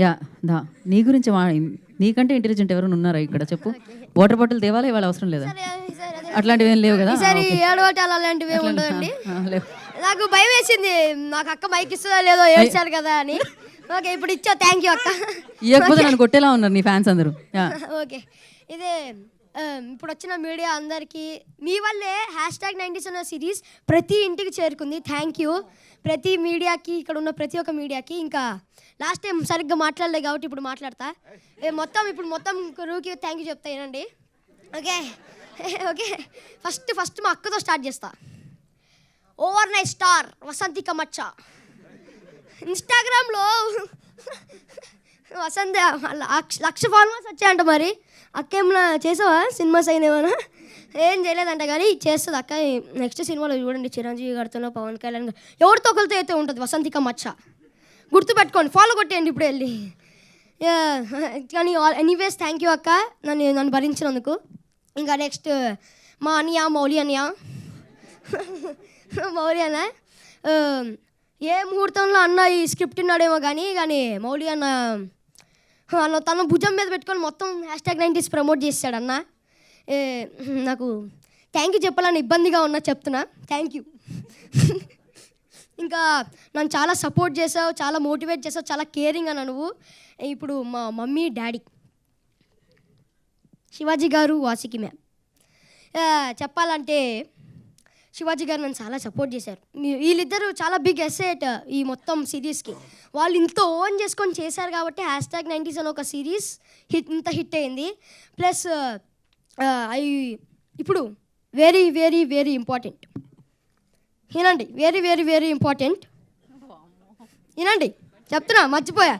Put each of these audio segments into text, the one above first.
Yeah దా నీ గురించి నీకంటే ఇంటెలిజెంట్ ఎవరైనా ఉన్నారా ఇక్కడ చెప్పు. వాటర్ బాటిల్ తేవాలా ఇవాళ అవసరం లేదా? అట్లాంటివి ఏం లేవు కదా? ఈసారి ఏడవటాలు అలాంటివి ఏమి ఉండదండి. నాకు భయం వేసింది, నాకు అక్క మైక్ ఇస్తుందా లేదో ఏడ్చారు కదా అని. ఓకే ఇప్పుడు ఇచ్చా, థ్యాంక్ యూ అక్క. ఇవ్వకపోతే నన్ను కొట్టేలా ఉన్నారు నీ ఫ్యాన్స్ అందరూ. ఓకే ఇదే ఇప్పుడు వచ్చిన మీడియా అందరికీ మీ వల్లే #90s అనే సిరీస్ ప్రతి ఇంటికి చేరుకుంది. థ్యాంక్ యూ ప్రతి మీడియాకి, ఇక్కడ ఉన్న ప్రతి ఒక్క మీడియాకి. ఇంకా లాస్ట్ టైం సరిగ్గా మాట్లాడలేదు కాబట్టి ఇప్పుడు మాట్లాడతా. మొత్తం రూకి థ్యాంక్ యూ చెప్తా ఏనండి. ఓకే ఓకే ఫస్ట్ మా అక్కతో స్టార్ట్ చేస్తా. ఓవర్ నైట్ స్టార్ వసంతిక మచ్చ ఇన్స్టాగ్రామ్లో వసంత 1,00,000 ఫాలోవర్స్ వచ్చాయంట. మరి అక్క ఏమన్నా చేసావా? సినిమాస్ అయినేమన్నా? ఏం చేయలేదంట కానీ చేస్తుంది అక్క. నెక్స్ట్ సినిమాలో చూడండి, చిరంజీవి గారితోనో పవన్ కళ్యాణ్ గారు ఎవరితో ఒకరితో అయితే ఉంటుంది వసంతిక మచ్చ. గుర్తుపెట్టుకోండి, ఫాలో కొట్టేయండి ఇప్పుడు వెళ్ళి. కానీ ఎనీవేస్ థ్యాంక్ యూ అక్క నన్ను భరించినందుకు. ఇంకా నెక్స్ట్ మా అన్నయ్య మౌలి అన్నయ్య ఏ ముహూర్తంలో అన్న ఈ స్క్రిప్ట్ ఉన్నాడేమో కానీ మౌలి అన్న తన భుజం మీద పెట్టుకొని మొత్తం #90s ప్రమోట్ చేస్తాడు అన్న. నాకు థ్యాంక్ యూ చెప్పాలని ఇబ్బందిగా ఉన్నా, చెప్తున్నా థ్యాంక్ యూ. ఇంకా నన్ను చాలా సపోర్ట్ చేసావు, చాలా మోటివేట్ చేసావు, చాలా కేరింగ్ అన్న నువ్వు. ఇప్పుడు మా మమ్మీ డాడీ శివాజీ గారు, వాసికి మ్యామ్, చెప్పాలంటే శివాజీ గారు నన్ను చాలా సపోర్ట్ చేశారు. వీళ్ళిద్దరూ చాలా బిగ్ అసెట్ ఈ మొత్తం సిరీస్కి. వాళ్ళు ఇంత ఓన్ చేసుకొని చేశారు కాబట్టి #90s అని ఒక సిరీస్ ఇంత హిట్ అయింది. ప్లస్ ఇప్పుడు వెరీ వెరీ వెరీ ఇంపార్టెంట్ వినండి, వెరీ వెరీ వెరీ ఇంపార్టెంట్ వినండి, చెప్తున్నా మర్చిపోయా.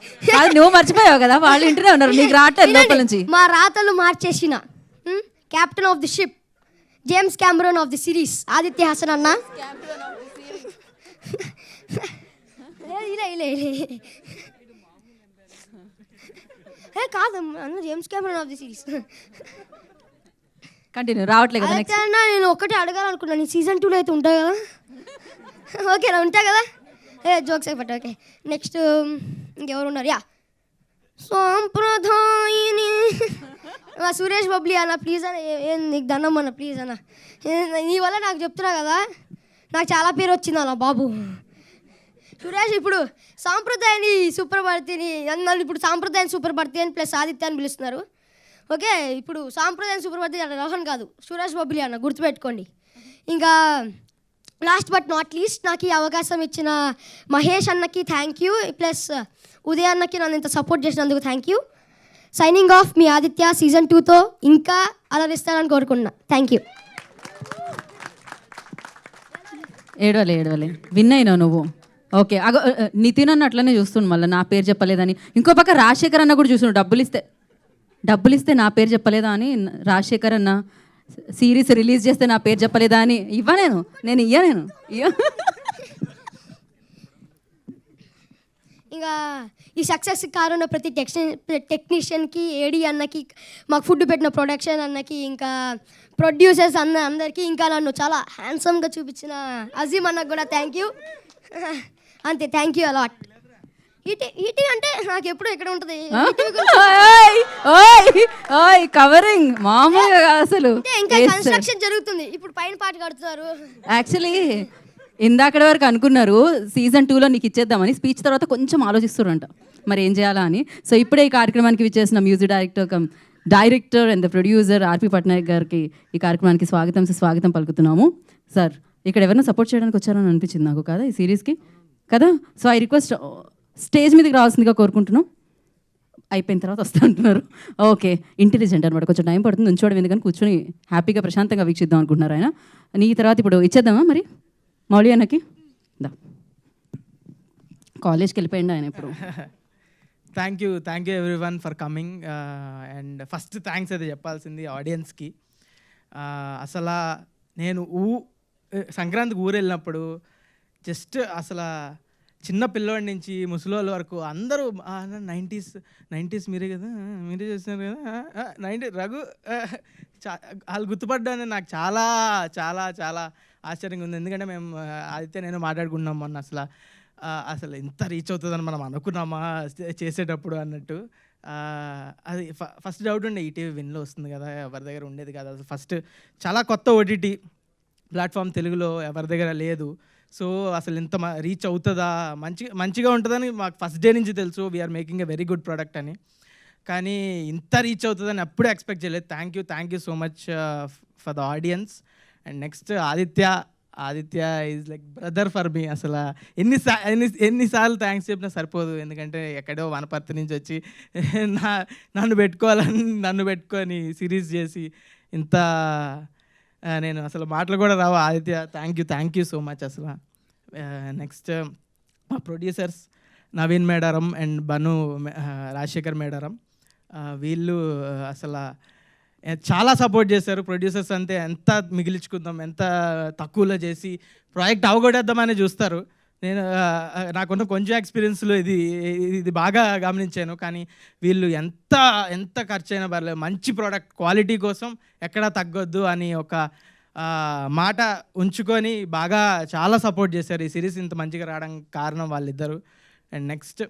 నువ్వు మర్చిపోయావు కదా, వాళ్ళు ఇంటనే ఉన్నారు, నీకు రావట్లేదు లోపల నుంచి. మా రాతలు మార్చేసిన captain of the ship, James Cameron of the series Aditya Hasan అన్న. కాదు అన్న, James Cameron of the series. Continue రావట్లేదు కదా. నెక్స్ట్ అన్న నేను ఒకటే అడగాలనుకున్నాను, నేను సీజన్ 2లో అయితే ఉంటాయి కదా? ఓకే నా ఉంటాయి కదా, జోక్స్ అయిపోతా. ఓకే నెక్స్ట్ ఇంకెవరు ఉన్నారు? యా సాంప్రదాయిని సురేష్ బబ్లీ అన్న, ప్లీజ్ అన్న, ఏం నీకు దండం అన్న, ప్లీజ్ అన్న, నీ వల్ల నాకు చెప్తున్నా కదా, నాకు చాలా పేరు వచ్చింది అన్న బాబు. సురేష్ ఇప్పుడు సాంప్రదాయాన్ని సూపర్భారతిని అన్నారు, ఇప్పుడు సాంప్రదాయాన్ని సూపర్భారతి అని ప్లస్ ఆదిత్య అని పిలుస్తున్నారు. ఓకే ఇప్పుడు సాంప్రదాయం సూపర్భారతి అన్న రోహన్ కాదు, సురేష్ బబ్లీ అన్న, గుర్తుపెట్టుకోండి. ఇంకా లాస్ట్ బట్ నాట్ లీస్ట్ నాకు ఈ అవకాశం ఇచ్చిన మహేష్ అన్నకి థ్యాంక్ యూ, ప్లస్ ఉదయ్ అన్నకి నన్ను ఇంత సపోర్ట్ చేసినందుకు thank you. Signing off me Aditya. Season 2తో ఇంకా అలరిస్తానని కోరుకుంటున్నా. Thank you. ఏడవలే విన్ అయినావు నువ్వు. ఓకే నితిన్ అన్న అట్లనే చూస్తుండు, మళ్ళీ నా పేరు చెప్పలేదని. ఇంకో పక్క రాజశేఖర్ అన్న కూడా చూస్తుండు, డబ్బులు ఇస్తే నా పేరు చెప్పలేదా అని. రాజశేఖర్ అన్న సిరీస్ రిలీజ్ చేస్తే నా పేరు చెప్పలేదా అని. నేను ఇంకా ఈ సక్సెస్ కారున్న ప్రతి టెక్నీషియన్కి, ఏడీ అన్నకి, మాకు ఫుడ్ పెట్టిన ప్రొడక్షన్ అన్నకి, ఇంకా ప్రొడ్యూసర్స్ అందరికీ, ఇంకా నన్ను చాలా హ్యాండ్సమ్గా చూపించిన అజీమ్ అన్నకు కూడా థ్యాంక్ యూ. అంతే, థ్యాంక్ యూ అలాట్. ఈటీ అంటే నాకు ఎప్పుడు ఎక్కడ ఉంటుంది కవరింగ్ మామూలుగా అసలు. ఇంకా కన్స్ట్రక్షన్ జరుగుతుంది, ఇప్పుడు పైన పాట కడుతున్నారు. యాక్చువల్లీ ఇందాకడ వరకు అనుకున్నారు సీజన్ 2లో నీకు ఇచ్చేద్దామని, స్పీచ్ తర్వాత కొంచెం ఆలోచిస్తారంట మరి ఏం చేయాలా అని. సో ఇప్పుడే ఈ కార్యక్రమానికి విచ్చేసిన music director and the producer R P Patnaik గారికి ఈ కార్యక్రమానికి స్వాగతం పలుకుతున్నాము. సార్ ఇక్కడ ఎవరైనా సపోర్ట్ చేయడానికి వచ్చారని అనిపించింది నాకు కదా ఈ సిరీస్కి కదా. సో ఐ రిక్వెస్ట్ స్టేజ్ మీదకి రావాల్సిందిగా కోరుకుంటున్నాం. అయిపోయిన తర్వాత వస్తా అంటున్నారు. ఓకే ఇంటెలిజెంట్ అనమాట, కొంచెం టైం పడుతుంది ఉంచోవడం, ఎందుకని కూర్చొని హ్యాపీగా ప్రశాంతంగా వీక్షిద్దాం అనుకుంటున్నారు ఆయన. నీ తర్వాత ఇప్పుడు ఇచ్చేద్దామా మరి మౌలి అన్నకి? కాలేజ్కి వెళ్ళిపోయింది ఆయన ఇప్పుడు. Thank you everyone for coming. And first thanks అయితే చెప్పాల్సింది ఆడియన్స్కి. అసలు నేను సంక్రాంతికి ఊరు వెళ్ళినప్పుడు జస్ట్ అసలు చిన్న పిల్లోడి నుంచి ముసలోళ్ళ వరకు అందరూ 90s మీరే కదా, మీరే చేస్తున్నారు కదా 90 రఘు వాళ్ళు గుర్తుపడ్డాను. నాకు చాలా చాలా చాలా ఆశ్చర్యంగా ఉంది, ఎందుకంటే మేము ఆదిత్య నేను మాట్లాడుకున్నాం మొన్న. అసలు అసలు ఎంత రీచ్ అవుతుందని మనం అనుకున్నామా చేసేటప్పుడు అన్నట్టు. అది ఫస్ట్ డౌట్ ఉండే, ఈటీవీ విన్లో వస్తుంది కదా, ఎవరి దగ్గర ఉండేది కదా, అసలు ఫస్ట్ చాలా కొత్త ఓటీటీ ప్లాట్ఫామ్ తెలుగులో ఎవరి దగ్గర లేదు. సో అసలు ఇంత రీచ్ అవుతుందా, మంచిగా ఉంటుందని మాకు ఫస్ట్ డే నుంచి తెలుసు, we're making a very good product అని. కానీ ఇంత రీచ్ అవుతుందని అప్పుడే ఎక్స్పెక్ట్ చేయలేదు. Thank you so much for the audience. And next Aditya is like brother for me. అసలు ఎన్నిసార్లు థ్యాంక్స్ చెప్పినా సరిపోదు, ఎందుకంటే ఎక్కడో వనపర్తి నుంచి వచ్చి నన్ను పెట్టుకొని సిరీస్ చేసి ఇంత నేను అసలు మాటలు కూడా రావు. Aditya thank you so much అసలు. నెక్స్ట్ మా ప్రొడ్యూసర్స్ నవీన్ మేడారం అండ్ బను రాజశేఖర్ మేడారం, వీళ్ళు అసలు చాలా సపోర్ట్ చేశారు. ప్రొడ్యూసర్స్ అంతే, ఎంత మిగిలించుకుందాం, ఎంత తక్కువలో చేసి ప్రాజెక్ట్ అవగొట్టేద్దామని చూస్తారు. నేను నాకున్న కొంచెం ఎక్స్పీరియన్స్లో ఇది బాగా గమనించాను. కానీ వీళ్ళు ఎంత ఖర్చు అయినా పర్లేదు, మంచి ప్రోడక్ట్ క్వాలిటీ కోసం ఎక్కడా తగ్గొద్దు అని ఒక మాట ఉంచుకొని బాగా చాలా సపోర్ట్ చేశారు. ఈ సిరీస్ ఇంత మంచిగా రావడానికి కారణం వాళ్ళిద్దరు. అండ్ నెక్స్ట్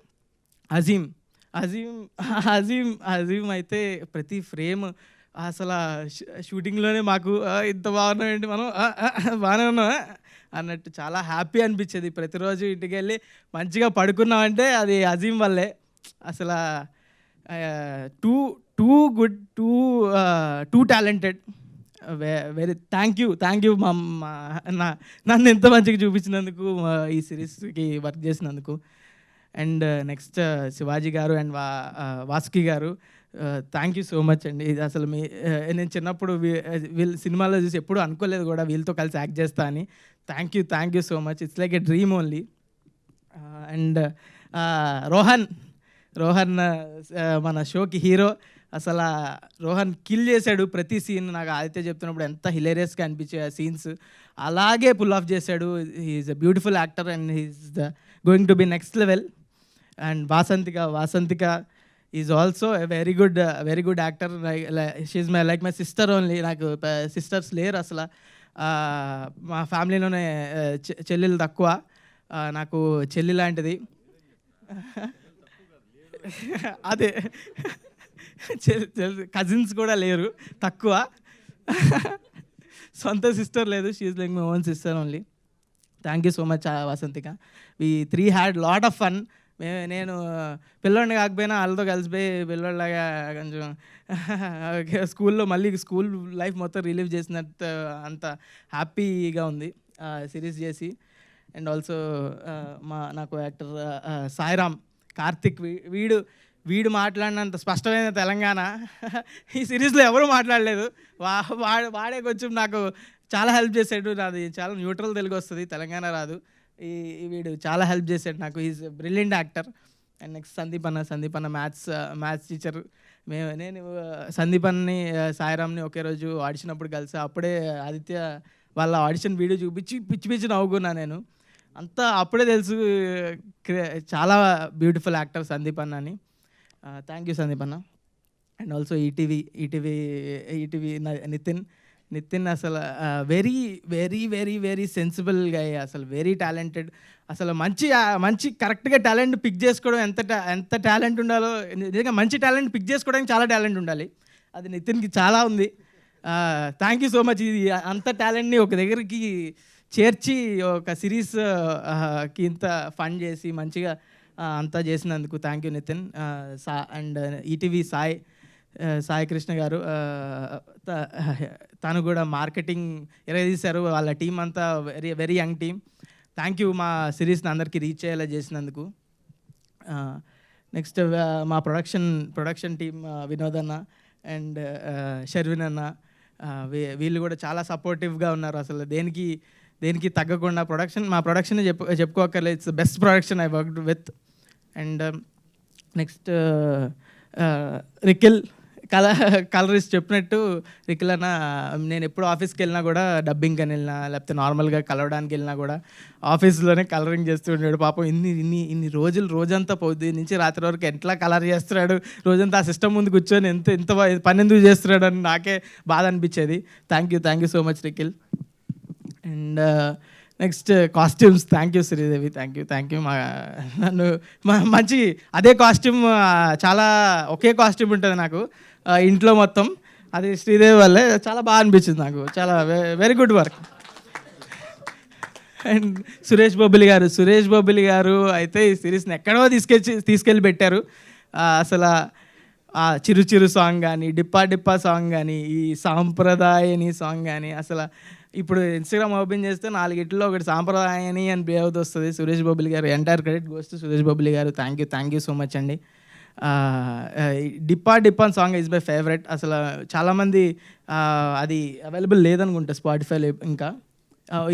అజీమ్ అయితే ప్రతి ఫ్రేమ్ అసలు షూటింగ్లోనే మాకు ఇంత బాగున్నామండి మనం బాగానే ఉన్నాం అన్నట్టు చాలా హ్యాపీ అనిపించేది. ప్రతిరోజు ఇంటికి వెళ్ళి మంచిగా పడుకున్నామంటే అది అజీమ్ వల్లే. అసలు too good, two talented. Very thank you నన్ను ఎంత మంచిగా చూపించినందుకు, ఈ సిరీస్కి వర్క్ చేసినందుకు. అండ్ నెక్స్ట్ శివాజీ గారు అండ్ వాసుకి గారు, థ్యాంక్ యూ సో మచ్ అండి. ఇది అసలు నేను చిన్నప్పుడు వీళ్ళ సినిమాలో చూసి ఎప్పుడు అనుకోలేదు కూడా వీళ్ళతో కలిసి యాక్ట్ చేస్తా అని. Thank you so much, it's like a dream only. And Rohan మన షోకి హీరో. అసలు రోహన్ కిల్ చేశాడు ప్రతి సీన్. నాకు ఆదిత్య చెప్తున్నప్పుడు ఎంత హిలేరియస్గా అనిపించే ఆ సీన్స్ అలాగే పుల్ ఆఫ్ చేశాడు. He's a beautiful actor and he's going to be next level. And Vasanthika is also a very good actor. She's like my sister only. నాకు సిస్టర్స్ లేరు అసలు. మా ఫ్యామిలీలోనే చెల్లెలు తక్కువ, నాకు చెల్లి లాంటిది. అదే కజిన్స్ కూడా లేరు, తక్కువ. సొంత సిస్టర్ లేదు. She's like my own sister only. Thank you so much Vasanthika. We 3 had lot of fun. నేను పిల్లోడిని కాకపోయినా వాళ్ళతో కలిసిపోయి పిల్లోడిలాగా కొంచెం స్కూల్లో మళ్ళీ స్కూల్ లైఫ్ మొత్తం రిలీవ్ చేసినట్టు అంత హ్యాపీగా ఉంది సిరీస్ చేసి. అండ్ ఆల్సో నాకు యాక్టర్ సాయిరామ్ కార్తిక్, వీడు మాట్లాడినంత స్పష్టమైన తెలంగాణ ఈ సిరీస్లో ఎవరు మాట్లాడలేదు. వాడే కొంచెం నాకు చాలా హెల్ప్ చేశాడు. నాది చాలా న్యూట్రల్ తెలుగు వస్తుంది, తెలంగాణ రాదు. వీడు చాలా హెల్ప్ చేశాడు నాకు. Is brilliant actor. And next సందీపన్న మ్యాథ్స్ టీచర్. నేను సందీపన్ని సాయిరామ్ని ఒకే రోజు ఆడిషన్ అప్పుడు కలిసా. అప్పుడే ఆదిత్య వాళ్ళ ఆడిషన్ వీడియో చూపించి పిచ్చి నవ్వుకున్నా నేను. అంతా అప్పుడే తెలుసు చాలా బ్యూటిఫుల్ యాక్టర్ సందీపన్న అని. థ్యాంక్ యూ సందీపన్న. అండ్ ఆల్సో ఈటీవీ నితిన్ అసలు వెరీ సెన్సిబుల్ గా, అసలు వెరీ టాలెంటెడ్. అసలు మంచి కరెక్ట్గా టాలెంట్ పిక్ చేసుకోవడం ఎంత టాలెంట్ ఉండాలో, నిజంగా మంచి టాలెంట్ పిక్ చేసుకోవడానికి చాలా టాలెంట్ ఉండాలి. అది నితిన్కి చాలా ఉంది. Thank you so much. ఇది అంత టాలెంట్ని ఒక దగ్గరికి చేర్చి ఒక సిరీస్కి ఇంత ఫండ్ చేసి మంచిగా అంతా చేసినందుకు thank you Nithin. And ETV Sai Krishna garu, తను కూడా మార్కెటింగ్ తీశారు. వాళ్ళ టీం అంతా very young team. Thank you మా సిరీస్ని అందరికీ రీచ్ అయ్యేలా చేసినందుకు. నెక్స్ట్ మా ప్రొడక్షన్ టీం వినోద్ అన్న అండ్ షర్విన్ అన్న, వీళ్ళు కూడా చాలా సపోర్టివ్గా ఉన్నారు. అసలు దేనికి తగ్గకుండా మా ప్రొడక్షన్ చెప్పుకోకర్లేదు. It's best production I worked with. And next Rikil colourist చెప్పినట్టు, రికిల్ అన్న నేను ఎప్పుడు ఆఫీస్కి వెళ్ళినా కూడా, డబ్బింగ్కి అని వెళ్ళినా లేకపోతే నార్మల్గా కలవడానికి వెళ్ళినా కూడా ఆఫీస్లోనే కలరింగ్ చేస్తూ ఉన్నాడు. పాపం ఇన్ని రోజంతా పొద్దు నుంచి రాత్రి వరకు ఎట్లా కలర్ చేస్తున్నాడు, రోజంతా ఆ సిస్టమ్ ముందు కూర్చొని ఎంత పని ఎందుకు చేస్తున్నాడు అని నాకే బాధ అనిపించేది. Thank you so much రికిల్. And next costumes, thank you Sridevi, thank you. నన్ను మంచి అదే కాస్ట్యూమ్, చాలా ఒకే కాస్ట్యూమ్ ఉంటుంది నాకు ఇంట్లో మొత్తం, అది శ్రీదేవి వల్లే చాలా బాగా అనిపించింది నాకు, చాలా very good work. And Suresh Bobbili గారు అయితే ఈ సిరీస్ని ఎక్కడో తీసుకెళ్ళి పెట్టారు. అసలు ఆ చిరు సాంగ్ కానీ, డిప్పా సాంగ్ కానీ, ఈ సాంప్రదాయని సాంగ్ కానీ, అసలు ఇప్పుడు ఇన్స్టాగ్రామ్ ఓపెన్ చేస్తే 4 ఇట్లో ఒకటి సాంప్రదాయని అని ప్లే అవుతూ వస్తుంది. సురేష్ బొబ్బిలి గారు, entire credit goes to Suresh Bobbili గారు. థ్యాంక్ యూ సో మచ్ అండి. డిప్పా సాంగ్ ఈజ్ మై ఫేవరెట్. అసలు చాలామంది అది అవైలబుల్ లేదనుకుంటా స్పాటిఫైలో, ఇంకా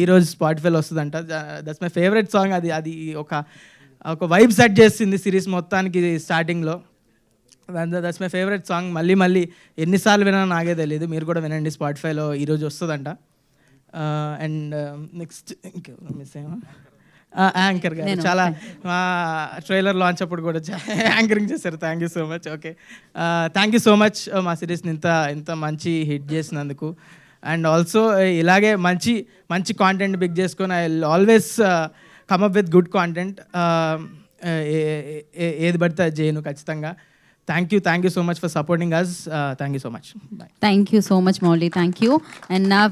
ఈరోజు స్పాటిఫైలో వస్తుందంట. That's my favourite song. అది ఒక వైబ్ సెట్ చేసింది సిరీస్ మొత్తానికి స్టార్టింగ్లో. That's my favourite song. మళ్ళీ ఎన్నిసార్లు వినా నాకే తెలియదు, మీరు కూడా వినండి, స్పాటిఫైలో ఈరోజు వస్తుందంట. అండ్ నెక్స్ట్ ఇంకెవరు మిస్ అయ్యా, యాంకర్ గారు చాలా ట్రైలర్ లాంచ్ అప్పుడు కూడా యాంకరింగ్ చేశారు. Thank you so much. Okay, thank you so much మా సిరీస్ని ఇంత మంచి హిట్ చేసినందుకు. అండ్ ఆల్సో ఇలాగే మంచి కాంటెంట్ పిక్ చేసుకొని I always come up with good content. ఏది పడితే అది చేయను ఖచ్చితంగా. Thank you so much for supporting us. Thank you so much. Thank you so much, Molly. Thank you. And now